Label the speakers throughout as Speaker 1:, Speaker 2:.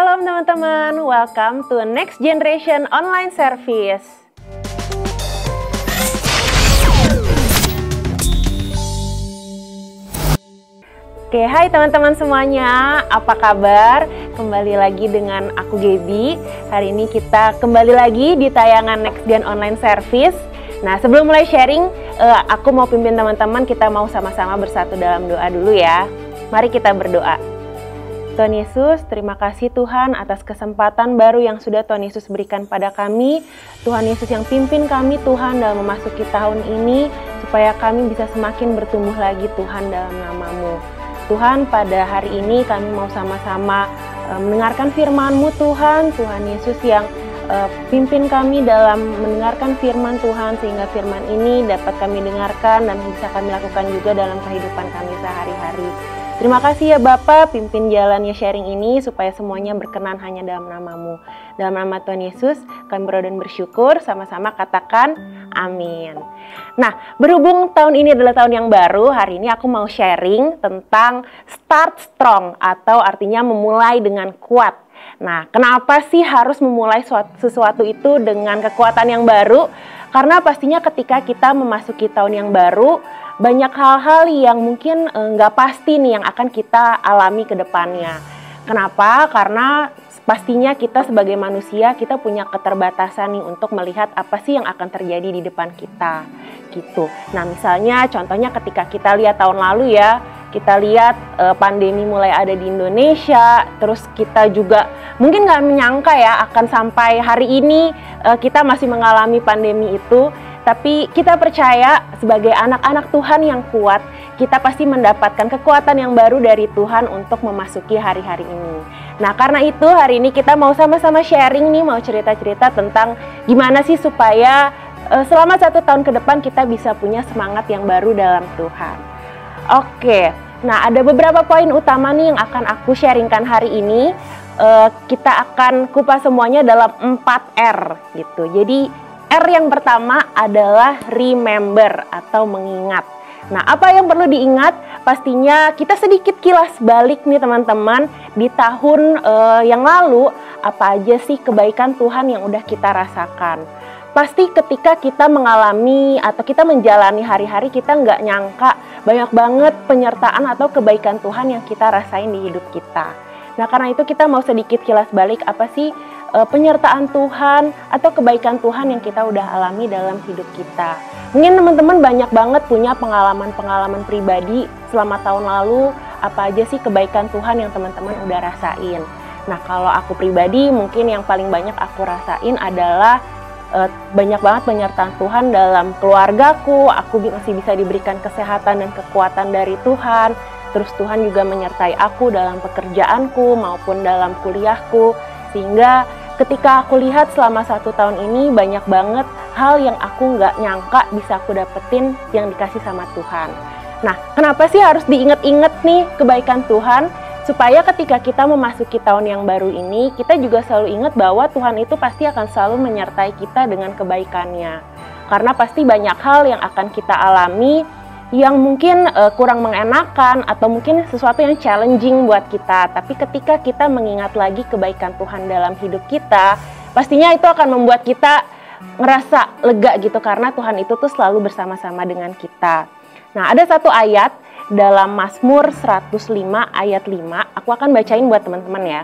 Speaker 1: Shalom teman-teman, welcome to Next Generation Online Service. Oke, hai teman-teman semuanya, apa kabar? Kembali lagi dengan aku Gaby. Hari ini kita kembali lagi di tayangan Next Gen Online Service. Nah, sebelum mulai sharing, aku mau pimpin teman-teman, kita mau sama-sama bersatu dalam doa dulu ya. Mari kita berdoa. Tuhan Yesus, terima kasih Tuhan atas kesempatan baru yang sudah Tuhan Yesus berikan pada kami. Tuhan Yesus yang pimpin kami Tuhan dalam memasuki tahun ini, supaya kami bisa semakin bertumbuh lagi Tuhan dalam nama-Mu. Tuhan, pada hari ini kami mau sama-sama mendengarkan firman-Mu Tuhan. Tuhan Yesus yang pimpin kami dalam mendengarkan firman Tuhan, sehingga firman ini dapat kami dengarkan dan bisa kami lakukan juga dalam kehidupan kami sehari-hari. Terima kasih ya Bapak, pimpin jalannya sharing ini supaya semuanya berkenan hanya dalam nama-Mu. Dalam nama Tuhan Yesus, kami berdoa dan bersyukur, sama-sama katakan amin. Nah, berhubung tahun ini adalah tahun yang baru, hari ini aku mau sharing tentang start strong atau artinya memulai dengan kuat. Nah, kenapa sih harus memulai sesuatu itu dengan kekuatan yang baru? Karena pastinya ketika kita memasuki tahun yang baru, banyak hal-hal yang mungkin nggak pasti nih yang akan kita alami ke depannya. Kenapa? Karena pastinya kita sebagai manusia, kita punya keterbatasan nih untuk melihat apa sih yang akan terjadi di depan kita, gitu. Nah, misalnya contohnya ketika kita lihat tahun lalu ya, kita lihat pandemi mulai ada di Indonesia, terus kita juga mungkin nggak menyangka ya akan sampai hari ini kita masih mengalami pandemi itu. Tapi kita percaya sebagai anak-anak Tuhan yang kuat, kita pasti mendapatkan kekuatan yang baru dari Tuhan untuk memasuki hari-hari ini. Nah, karena itu hari ini kita mau sama-sama sharing nih, mau cerita-cerita tentang gimana sih supaya selama 1 tahun ke depan kita bisa punya semangat yang baru dalam Tuhan. Oke, nah ada beberapa poin utama nih yang akan aku sharingkan hari ini. Kita akan kupas semuanya dalam 4R gitu. Jadi R yang pertama adalah remember atau mengingat. Nah, apa yang perlu diingat? Pastinya kita sedikit kilas balik nih teman-teman. Di tahun yang lalu, apa aja sih kebaikan Tuhan yang udah kita rasakan? Pasti ketika kita mengalami atau kita menjalani hari-hari, kita nggak nyangka banyak banget penyertaan atau kebaikan Tuhan yang kita rasain di hidup kita. Nah, karena itu kita mau sedikit kilas balik apa sih penyertaan Tuhan atau kebaikan Tuhan yang kita udah alami dalam hidup kita. Mungkin teman-teman banyak banget punya pengalaman-pengalaman pribadi selama tahun lalu, apa aja sih kebaikan Tuhan yang teman-teman udah rasain. Nah, kalau aku pribadi mungkin yang paling banyak aku rasain adalah banyak banget penyertaan Tuhan dalam keluargaku. Aku masih bisa diberikan kesehatan dan kekuatan dari Tuhan. Terus Tuhan juga menyertai aku dalam pekerjaanku maupun dalam kuliahku. Sehingga ketika aku lihat selama 1 tahun ini banyak banget hal yang aku nggak nyangka bisa aku dapetin yang dikasih sama Tuhan. Nah, kenapa sih harus diinget-inget nih kebaikan Tuhan? Supaya ketika kita memasuki tahun yang baru ini, kita juga selalu ingat bahwa Tuhan itu pasti akan selalu menyertai kita dengan kebaikannya. Karena pasti banyak hal yang akan kita alami yang mungkin kurang mengenakan atau mungkin sesuatu yang challenging buat kita. Tapi ketika kita mengingat lagi kebaikan Tuhan dalam hidup kita, pastinya itu akan membuat kita ngerasa lega gitu karena Tuhan itu tuh selalu bersama-sama dengan kita. Nah, ada satu ayat dalam Mazmur 105 ayat 5, aku akan bacain buat teman-teman ya.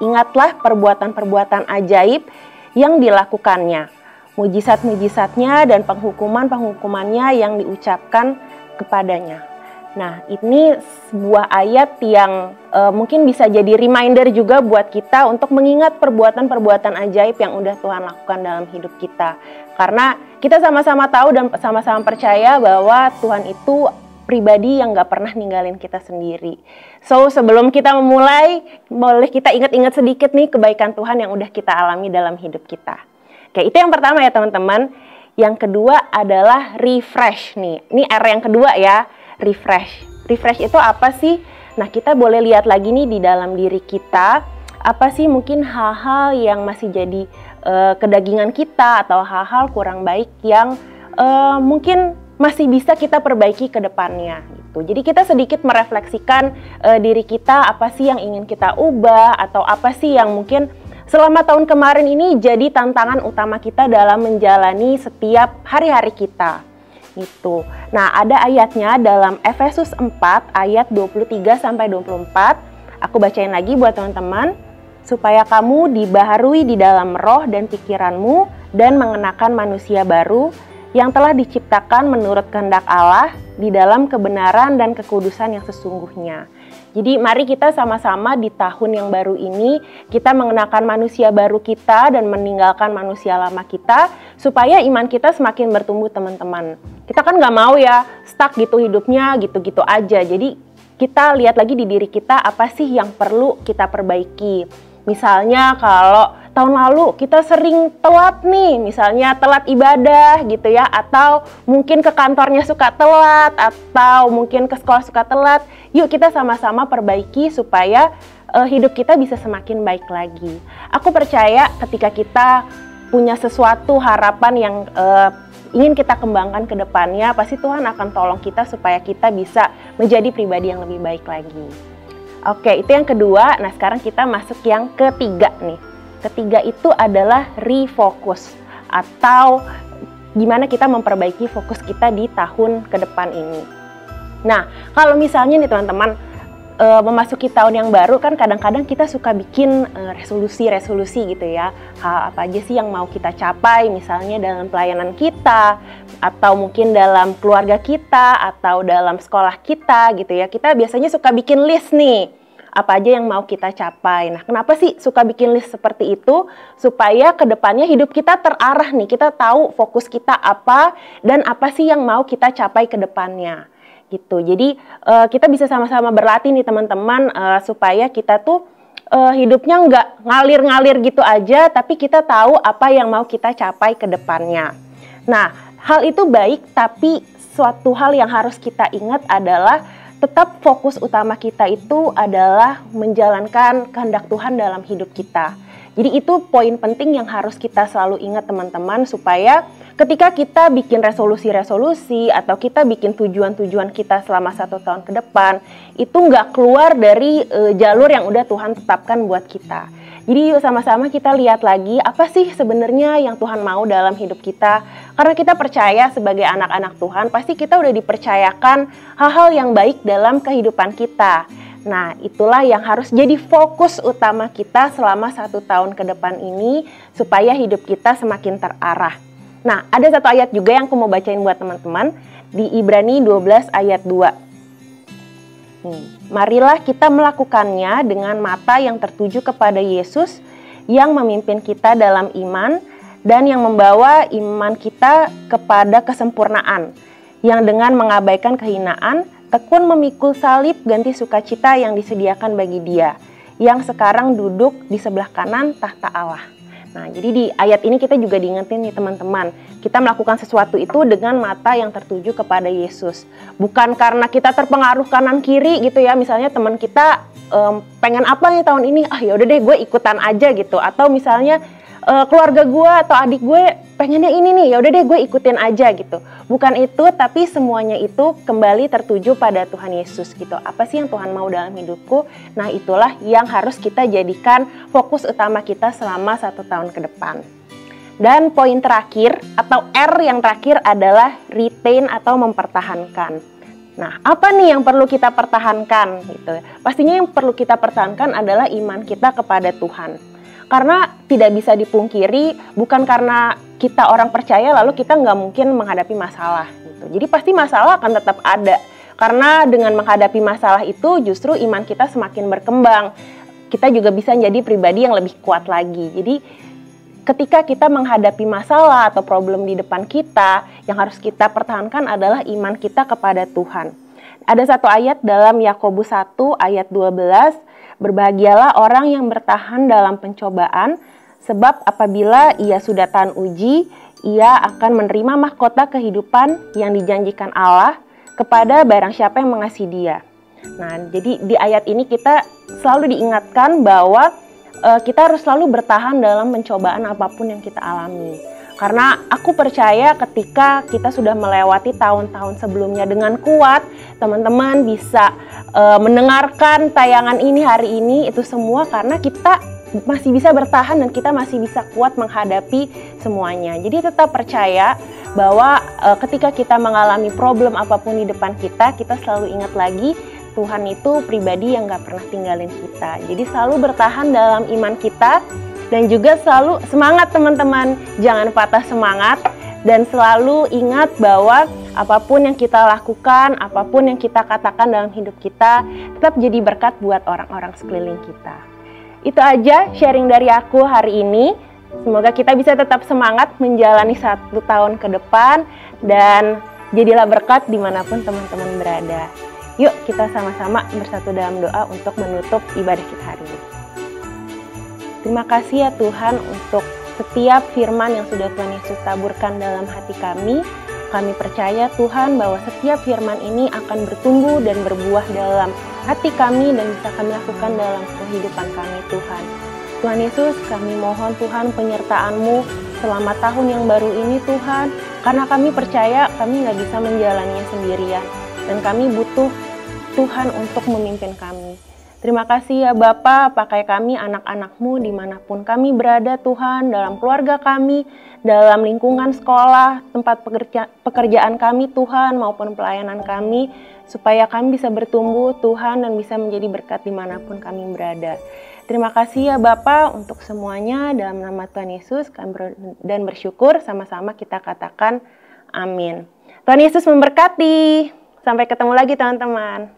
Speaker 1: Ingatlah perbuatan-perbuatan ajaib yang dilakukannya, mujizat-mujizatnya dan penghukuman-penghukumannya yang diucapkan kepadanya. Nah, ini sebuah ayat yang mungkin bisa jadi reminder juga buat kita untuk mengingat perbuatan-perbuatan ajaib yang udah Tuhan lakukan dalam hidup kita. Karena kita sama-sama tahu dan sama-sama percaya bahwa Tuhan itu pribadi yang gak pernah ninggalin kita sendiri. So, sebelum kita memulai, boleh kita ingat-ingat sedikit nih kebaikan Tuhan yang udah kita alami dalam hidup kita. Oke, itu yang pertama ya teman-teman. Yang kedua adalah refresh nih. Ini R yang kedua ya, refresh. Refresh itu apa sih? Nah, kita boleh lihat lagi nih di dalam diri kita, apa sih mungkin hal-hal yang masih jadi kedagingan kita atau hal-hal kurang baik yang mungkin masih bisa kita perbaiki ke depannya. gitu. Jadi kita sedikit merefleksikan diri kita, apa sih yang ingin kita ubah, atau apa sih yang mungkin selama tahun kemarin ini jadi tantangan utama kita dalam menjalani setiap hari-hari kita. Gitu. Nah, ada ayatnya dalam Efesus 4 ayat 23 sampai 24. Aku bacain lagi buat teman-teman. Supaya kamu dibaharui di dalam roh dan pikiranmu dan mengenakan manusia baru yang telah diciptakan menurut kehendak Allah di dalam kebenaran dan kekudusan yang sesungguhnya. Jadi mari kita sama-sama di tahun yang baru ini kita mengenakan manusia baru kita dan meninggalkan manusia lama kita supaya iman kita semakin bertumbuh teman-teman. Kita kan nggak mau ya stuck gitu hidupnya gitu-gitu aja. Jadi kita lihat lagi di diri kita apa sih yang perlu kita perbaiki. Misalnya kalau tahun lalu kita sering telat nih, misalnya telat ibadah gitu ya, atau mungkin ke kantornya suka telat, atau mungkin ke sekolah suka telat. Yuk kita sama-sama perbaiki supaya hidup kita bisa semakin baik lagi. Aku percaya ketika kita punya sesuatu harapan yang ingin kita kembangkan ke depannya, pasti Tuhan akan tolong kita supaya kita bisa menjadi pribadi yang lebih baik lagi. Oke, itu yang kedua. Nah, sekarang kita masuk yang ketiga nih. Ketiga itu adalah refocus atau gimana kita memperbaiki fokus kita di tahun ke depan ini. Nah, kalau misalnya nih teman-teman memasuki tahun yang baru kan kadang-kadang kita suka bikin resolusi-resolusi gitu ya. Hal apa aja sih yang mau kita capai misalnya dalam pelayanan kita atau mungkin dalam keluarga kita atau dalam sekolah kita gitu ya. Kita biasanya suka bikin list nih. Apa aja yang mau kita capai. Nah, kenapa sih suka bikin list seperti itu? Supaya kedepannya hidup kita terarah nih. Kita tahu fokus kita apa dan apa sih yang mau kita capai ke depannya. Gitu. Jadi kita bisa sama-sama berlatih nih teman-teman supaya kita tuh hidupnya nggak ngalir-ngalir gitu aja, tapi kita tahu apa yang mau kita capai ke depannya. Nah, hal itu baik, tapi suatu hal yang harus kita ingat adalah tetap fokus utama kita itu adalah menjalankan kehendak Tuhan dalam hidup kita. Jadi itu poin penting yang harus kita selalu ingat teman-teman, supaya ketika kita bikin resolusi-resolusi atau kita bikin tujuan-tujuan kita selama 1 tahun ke depan, itu nggak keluar dari jalur yang udah Tuhan tetapkan buat kita. Jadi yuk sama-sama kita lihat lagi apa sih sebenarnya yang Tuhan mau dalam hidup kita. Karena kita percaya sebagai anak-anak Tuhan, pasti kita udah dipercayakan hal-hal yang baik dalam kehidupan kita. Nah, itulah yang harus jadi fokus utama kita selama 1 tahun ke depan ini, supaya hidup kita semakin terarah. Nah, ada satu ayat juga yang aku mau bacain buat teman-teman, di Ibrani 12 ayat 2. Marilah kita melakukannya dengan mata yang tertuju kepada Yesus, yang memimpin kita dalam iman, dan yang membawa iman kita kepada kesempurnaan, yang dengan mengabaikan kehinaan, tekun memikul salib ganti sukacita yang disediakan bagi Dia, yang sekarang duduk di sebelah kanan tahta Allah. Nah, jadi di ayat ini kita juga diingetin nih teman-teman, kita melakukan sesuatu itu dengan mata yang tertuju kepada Yesus. Bukan karena kita terpengaruh kanan kiri gitu ya, misalnya teman kita pengen apa nih tahun ini, ya udah deh gue ikutan aja gitu. Atau misalnya keluarga gue atau adik gue pengennya ini nih, ya udah deh gue ikutin aja gitu. Bukan itu, tapi semuanya itu kembali tertuju pada Tuhan Yesus gitu. Apa sih yang Tuhan mau dalam hidupku? Nah, itulah yang harus kita jadikan fokus utama kita selama 1 tahun ke depan. Dan poin terakhir atau R yang terakhir adalah retain atau mempertahankan. Nah, apa nih yang perlu kita pertahankan gitu? Pastinya yang perlu kita pertahankan adalah iman kita kepada Tuhan. Karena tidak bisa dipungkiri, bukan karena kita orang percaya lalu kita nggak mungkin menghadapi masalah gitu. Jadi pasti masalah akan tetap ada. Karena dengan menghadapi masalah itu justru iman kita semakin berkembang. Kita juga bisa menjadi pribadi yang lebih kuat lagi. Jadi ketika kita menghadapi masalah atau problem di depan kita, yang harus kita pertahankan adalah iman kita kepada Tuhan. Ada satu ayat dalam Yakobus 1 ayat 12, berbahagialah orang yang bertahan dalam pencobaan, sebab apabila ia sudah tahan uji, ia akan menerima mahkota kehidupan yang dijanjikan Allah kepada barang siapa yang mengasihi Dia. Nah, jadi di ayat ini kita selalu diingatkan bahwa kita harus selalu bertahan dalam pencobaan apapun yang kita alami. Karena aku percaya ketika kita sudah melewati tahun-tahun sebelumnya dengan kuat, teman-teman bisa mendengarkan tayangan ini hari ini, itu semua karena kita masih bisa bertahan dan kita masih bisa kuat menghadapi semuanya. Jadi tetap percaya bahwa ketika kita mengalami problem apapun di depan kita selalu ingat lagi Tuhan itu pribadi yang gak pernah tinggalin kita. Jadi selalu bertahan dalam iman kita dan juga selalu semangat teman-teman. Jangan patah semangat dan selalu ingat bahwa apapun yang kita lakukan, apapun yang kita katakan dalam hidup kita tetap jadi berkat buat orang-orang sekeliling kita. Itu aja sharing dari aku hari ini. Semoga kita bisa tetap semangat menjalani 1 tahun ke depan dan jadilah berkat dimanapun teman-teman berada. Yuk kita sama-sama bersatu dalam doa untuk menutup ibadah kita hari ini. Terima kasih ya Tuhan untuk setiap firman yang sudah Tuhan Yesus taburkan dalam hati kami. Kami percaya Tuhan bahwa setiap firman ini akan bertumbuh dan berbuah dalam hati kami dan bisa kami lakukan dalam kehidupan kami Tuhan. Tuhan Yesus, kami mohon Tuhan penyertaan-Mu selama tahun yang baru ini Tuhan. Karena kami percaya kami nggak bisa menjalaninya sendirian. Dan kami butuh Tuhan untuk memimpin kami. Terima kasih ya Bapa, pakai kami anak-anak-Mu dimanapun kami berada Tuhan, dalam keluarga kami, dalam lingkungan sekolah, tempat pekerjaan kami Tuhan, maupun pelayanan kami, supaya kami bisa bertumbuh Tuhan dan bisa menjadi berkat dimanapun kami berada. Terima kasih ya Bapa untuk semuanya, dalam nama Tuhan Yesus dan bersyukur sama-sama kita katakan amin. Tuhan Yesus memberkati, sampai ketemu lagi teman-teman.